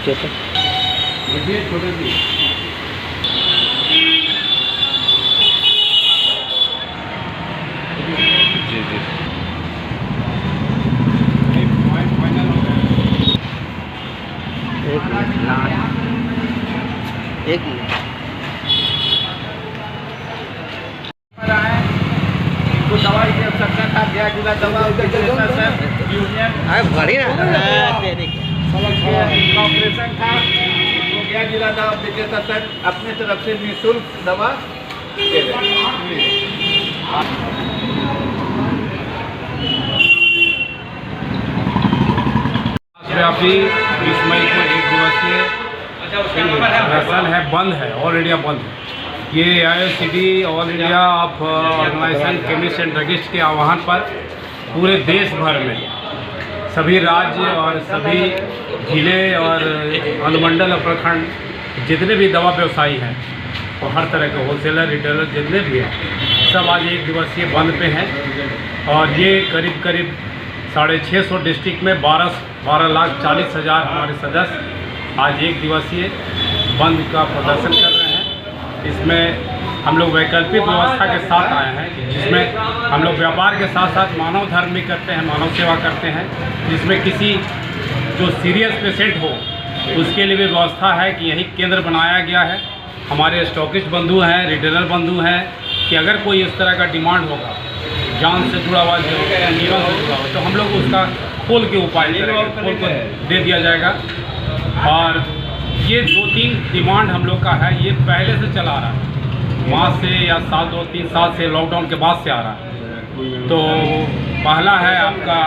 नीचे से जी जी एक मिनट दवाई की आवश्यकता था, गया जिला दवा भरी ना ऑपरेशन था, तो गया जिला दवा विक्रेता सर अपने तरफ से निःशुल्क दवा दे रहे व्यापी 20 मई को 1 दिवसीय राशन है, बंद है, ऑल इंडिया बंद है। ये AIOCD all India of organisation chemist and druggist के आह्वान पर पूरे देश भर में सभी राज्य और सभी जिले और अनुमंडल और प्रखंड जितने भी दवा व्यवसायी हैं और हर तरह के होलसेलर रिटेलर जितने भी हैं, सब आज 1 दिवसीय बंद पे हैं। और ये करीब 650 डिस्ट्रिक्ट में 12,40,000 हमारे सदस्य आज 1 दिवसीय बंद का प्रदर्शन कर रहे हैं। इसमें हम लोग वैकल्पिक व्यवस्था के साथ आए हैं, जिसमें हम लोग व्यापार के साथ साथ मानव धर्म भी करते हैं, मानव सेवा करते हैं, जिसमें किसी जो सीरियस पेशेंट हो उसके लिए भी व्यवस्था है कि यही केंद्र बनाया गया है। हमारे स्टॉकिस्ट बंधु हैं, रिटेलर बंधु हैं कि अगर कोई इस तरह का डिमांड होगा, जान से जुड़ा हुआ, जीवन से जुड़ा हुआ, तो हम लोग उसका खोल के उपाय करेंगे, खोल को दे दिया जाएगा। और ये 2-3 डिमांड हम लोग का है, ये पहले से चला आ रहा है, माह से या साल 2-3 साल से, लॉकडाउन के बाद से आ रहा है। तो पहला है आपका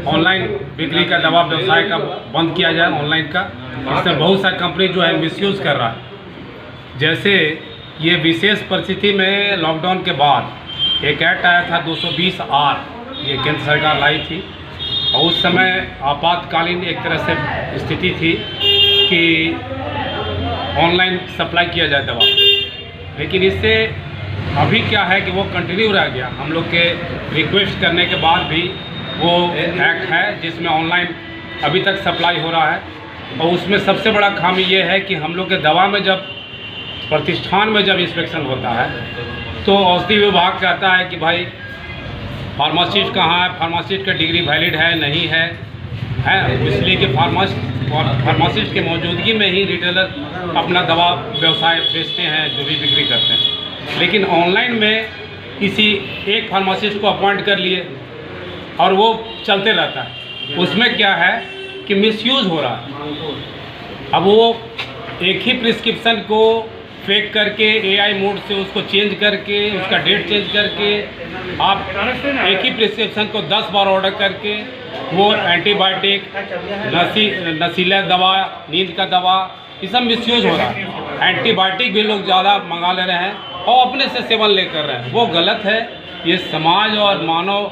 ऑनलाइन बिक्री का, दवा व्यवसाय का बंद किया जाए, ऑनलाइन का। इसमें बहुत सारी कंपनी जो है मिसयूज़ कर रहा है। जैसे ये विशेष परिस्थिति में लॉकडाउन के बाद एक एक्ट आया था 220R, ये केंद्र सरकार लाई थी, और उस समय आपातकालीन एक तरह से स्थिति थी कि ऑनलाइन सप्लाई किया जाए दवा। लेकिन इससे अभी क्या है कि वो कंटिन्यू रह गया, हम लोग के रिक्वेस्ट करने के बाद भी वो एक्ट है जिसमें ऑनलाइन अभी तक सप्लाई हो रहा है। और उसमें सबसे बड़ा खामी ये है कि हम लोग के दवा में जब प्रतिष्ठान में जब इंस्पेक्शन होता है तो औषधि विभाग कहता है कि भाई फार्मासिस्ट कहाँ है, फार्मासिस्ट का डिग्री वैलिड है नहीं है, इसलिए कि फार्मासिस्ट के मौजूदगी में ही रिटेलर अपना दवा व्यवसाय बेचते हैं, जो भी बिक्री करते हैं। लेकिन ऑनलाइन में किसी एक फार्मासिस्ट को अपॉइंट कर लिए और वो चलते रहता है, उसमें क्या है कि मिसयूज़ हो रहा है। अब वो एक ही प्रिस्क्रिप्शन को फेक करके AI मोड से उसको चेंज करके, उसका डेट चेंज करके, आप एक ही प्रिस्क्रिप्शन को 10 बार ऑर्डर करके वो एंटीबायोटिक, नशीला दवा, नींद का दवा, ये सब मिसयूज़ हो रहा है। एंटीबायोटिक भी लोग ज़्यादा मंगा ले रहे हैं और अपने से सेवन ले कर रहे हैं, वो गलत है। ये समाज और मानव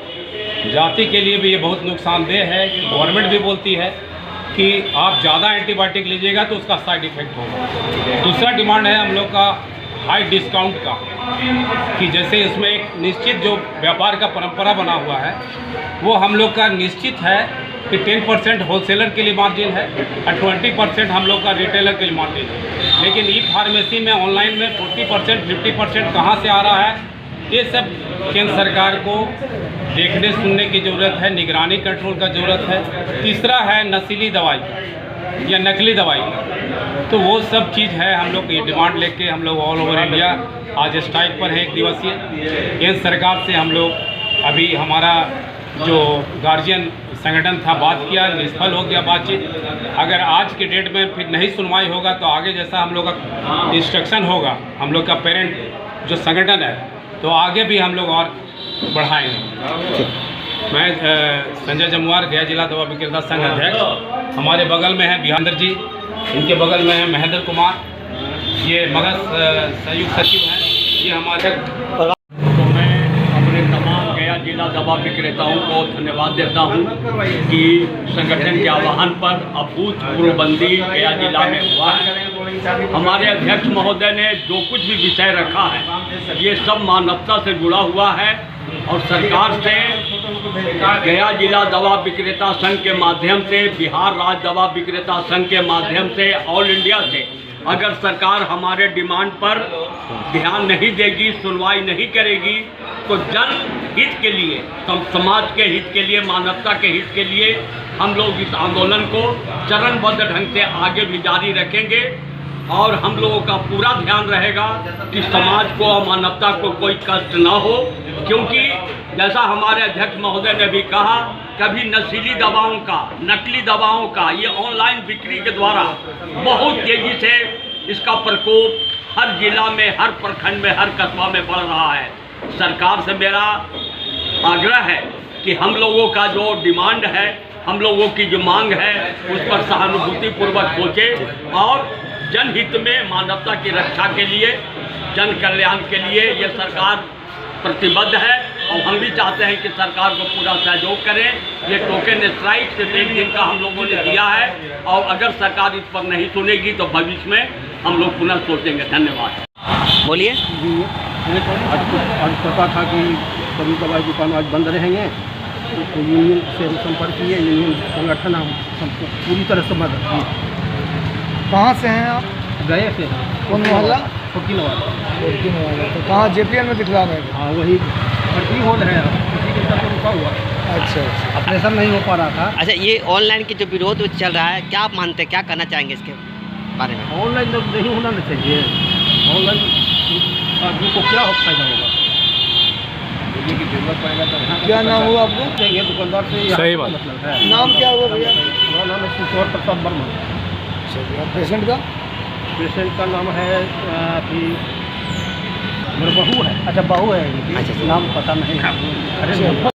जाति के लिए भी ये बहुत नुकसानदेह है। गवर्नमेंट भी बोलती है कि आप ज़्यादा एंटीबायोटिक लीजिएगा तो उसका साइड इफ़ेक्ट होगा। दूसरा डिमांड है हम लोग का हाई डिस्काउंट का, कि जैसे इसमें एक निश्चित जो व्यापार का परंपरा बना हुआ है वो हम लोग का निश्चित है कि 10% होलसेलर के लिए मार्जिन है और 20% हम लोग का रिटेलर के लिए मार्जिन है। लेकिन ई फार्मेसी में ऑनलाइन में 40% 50% कहाँ से आ रहा है, ये सब केंद्र सरकार को देखने सुनने की ज़रूरत है, निगरानी कंट्रोल का ज़रूरत है। तीसरा है नशीली दवाई या नकली दवाई, तो वो सब चीज़ है। हम लोग ये डिमांड लेके हम लोग ऑल ओवर इंडिया आज स्ट्राइक पर है 1 दिवसीय। केंद्र सरकार से हम लोग अभी हमारा जो गार्जियन संगठन था बात किया, निष्फल हो गया बातचीत। अगर आज के डेट में फिर नहीं सुनवाई होगा तो आगे जैसा हम लोग का इंस्ट्रक्शन होगा, हम लोग का पेरेंट जो संगठन है, तो आगे भी हम लोग और बढ़ाएंगे। मैं संजय जमुआर, गया जिला दवा विक्रेता संघ अध्यक्ष। हमारे बगल में है बिहार जी, इनके बगल में है महेंद्र कुमार, ये मगध संयुक्त सचिव हैं, ये हमारे। तो मैं अपने तमाम गया जिला दवा विक्रेताओं को धन्यवाद देता हूं कि संगठन के आह्वान पर अभूतपूर्व बंदी गया जिला में हुआ है। हमारे अध्यक्ष महोदय ने जो कुछ भी विषय रखा है ये सब मानवता से जुड़ा हुआ है और सरकार से गया जिला दवा विक्रेता संघ के माध्यम से, बिहार राज्य दवा विक्रेता संघ के माध्यम से, ऑल इंडिया से अगर सरकार हमारे डिमांड पर ध्यान नहीं देगी, सुनवाई नहीं करेगी, तो जन हित के लिए, समाज के हित के लिए, मानवता के हित के लिए हम लोग इस आंदोलन को चरणबद्ध ढंग से आगे भी जारी रखेंगे। और हम लोगों का पूरा ध्यान रहेगा कि समाज को और मानवता को कोई कष्ट ना हो, क्योंकि जैसा हमारे अध्यक्ष महोदय ने भी कहा, कभी नशीली दवाओं का, नकली दवाओं का ये ऑनलाइन बिक्री के द्वारा बहुत तेजी से इसका प्रकोप हर जिला में, हर प्रखंड में, हर कस्बा में बढ़ रहा है। सरकार से मेरा आग्रह है कि हम लोगों का जो डिमांड है, हम लोगों की जो मांग है, उस पर सहानुभूतिपूर्वक सोचे और जनहित में, मानवता की रक्षा के लिए, जन कल्याण के लिए ये सरकार प्रतिबद्ध है। और हम भी चाहते हैं कि सरकार को पूरा सहयोग करें। ये टोकन स्ट्राइक सिर्फ 1 दिन का हम लोगों ने दिया है और अगर सरकार इस पर नहीं सुनेगी तो भविष्य में हम लोग पुनः सोचेंगे। धन्यवाद। बोलिए। आज पता था कि सभी दवाई दुकान आज बंद रहेंगे, तो यूनियन से हम संपर्क किए। यूनियन संगठन हम पूरी तरह से मदद किए। कहाँ से हैं आप? गए थे। कौन मोहल्ला? फकीनवाला। तो कहाँ JPN में दिखला रहे थे? हाँ, वही भर्ती हॉल है, उसी के साथ रुका हुआ। अच्छा, ऑपरेशन नहीं हो पा रहा था। अच्छा, ये ऑनलाइन की जो विरोध चल रहा है, क्या आप मानते हैं, क्या करना चाहेंगे इसके बारे में? ऑनलाइन तो नहीं होना चाहिए। ऑनलाइन आदमी को क्या फायदा होगा? की जरूरत पड़ेगा तो क्या नाम हुआ आपको? ये दुकानदार से सही बात। मतलब है। नाम क्या हुआ भैया? मेरा नाम है किशोर प्रसाद वर्मा। पेशेंट का? पेशेंट का नाम है कि मेरा बहू है। अच्छा, बहू है। अच्छा, नाम पता नहीं। अरे